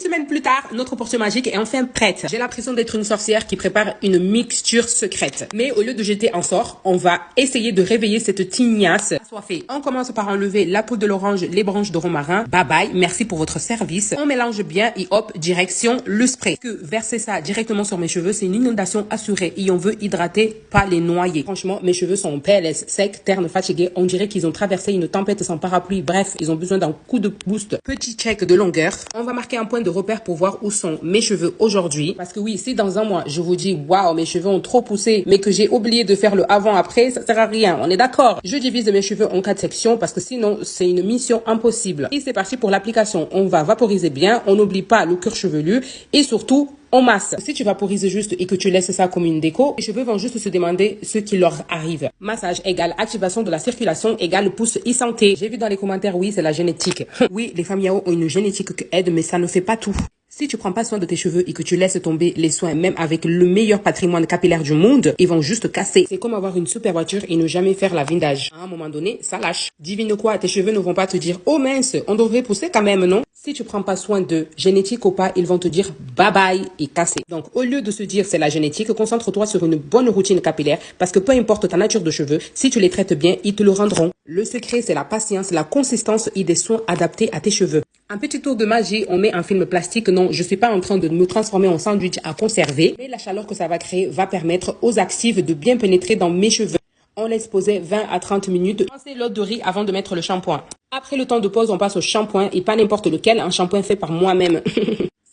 semaine plus tard, notre portion magique est enfin prête. J'ai l'impression d'être une sorcière qui prépare une mixture secrète. Mais au lieu de jeter un sort, on va essayer de réveiller cette tignasse assoiffée. On commence par enlever la peau de l'orange, les branches de romarin. Bye bye, merci pour votre service. On mélange bien et hop, direction le spray. Que verser ça directement sur mes cheveux, c'est une inondation assurée et on veut hydrater, pas les noyer. Franchement, mes cheveux sont PLS, secs, ternes, fatigués. On dirait qu'ils ont traversé une tempête sans parapluie. Bref, ils ont besoin d'un coup de boost. Petit check de longueur. On va marquer un point de repère pour voir où sont mes cheveux aujourd'hui. Parce que oui, si dans un mois, je vous dis, waouh, mes cheveux ont trop poussé, mais que j'ai oublié de faire le avant-après, ça sert à rien. On est d'accord? Je divise mes cheveux en 4 sections parce que sinon, c'est une mission impossible. Et c'est parti pour l'application. On va vaporiser bien. On n'oublie pas le cuir chevelu et surtout, on masse. Si tu vaporises juste et que tu laisses ça comme une déco, les cheveux vont juste se demander ce qui leur arrive. Massage égale activation de la circulation égale pousse et santé. J'ai vu dans les commentaires, oui, c'est la génétique. Oui, les femmes yao ont une génétique qui aide, mais ça ne fait pas tout. Si tu prends pas soin de tes cheveux et que tu laisses tomber les soins, même avec le meilleur patrimoine capillaire du monde, ils vont juste casser. C'est comme avoir une super voiture et ne jamais faire la vindage. À un moment donné, ça lâche. Divine quoi, tes cheveux ne vont pas te dire, oh mince, on devrait pousser quand même, non? Si tu prends pas soin de génétique ou pas, ils vont te dire bye bye et casser. Donc, au lieu de se dire c'est la génétique, concentre-toi sur une bonne routine capillaire parce que peu importe ta nature de cheveux, si tu les traites bien, ils te le rendront. Le secret, c'est la patience, la consistance et des soins adaptés à tes cheveux. Un petit tour de magie, on met un film plastique. Non, je suis pas en train de me transformer en sandwich à conserver, mais la chaleur que ça va créer va permettre aux actifs de bien pénétrer dans mes cheveux. On laisse poser 20 à 30 minutes. Pensez l'eau de riz avant de mettre le shampoing. Après le temps de pause, on passe au shampoing et pas n'importe lequel, un shampoing fait par moi-même.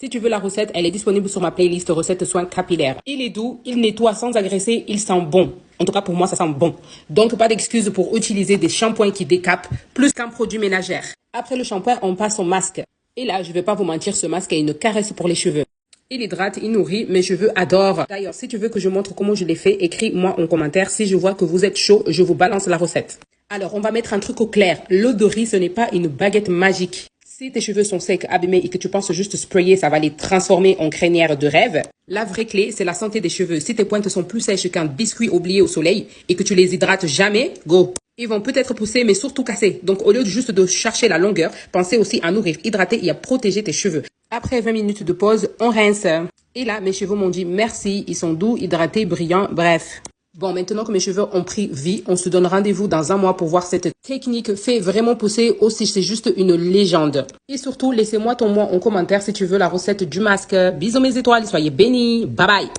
Si tu veux la recette, elle est disponible sur ma playlist recettes soins capillaires. Il est doux, il nettoie sans agresser, il sent bon. En tout cas, pour moi, ça sent bon. Donc, pas d'excuse pour utiliser des shampoings qui décapent plus qu'un produit ménagère. Après le shampoing, on passe au masque. Et là, je vais pas vous mentir, ce masque est une caresse pour les cheveux. Il hydrate, il nourrit, mes cheveux adorent. D'ailleurs, si tu veux que je montre comment je l'ai fait, écris-moi en commentaire. Si je vois que vous êtes chaud, je vous balance la recette. Alors, on va mettre un truc au clair. L'eau de riz, ce n'est pas une baguette magique. Si tes cheveux sont secs, abîmés et que tu penses juste sprayer, ça va les transformer en crinière de rêve. La vraie clé, c'est la santé des cheveux. Si tes pointes sont plus sèches qu'un biscuit oublié au soleil et que tu les hydrates jamais, go. Ils vont peut-être pousser, mais surtout casser. Donc, au lieu juste de chercher la longueur, pensez aussi à nourrir, hydrater et à protéger tes cheveux. Après 20 minutes de pause, on rince. Et là, mes cheveux m'ont dit merci. Ils sont doux, hydratés, brillants, bref. Bon, maintenant que mes cheveux ont pris vie, on se donne rendez-vous dans un mois pour voir cette technique fait vraiment pousser ou si c'est juste une légende. Et surtout, laissez-moi ton mot en commentaire si tu veux la recette du masque. Bisous mes étoiles, soyez bénis. Bye bye.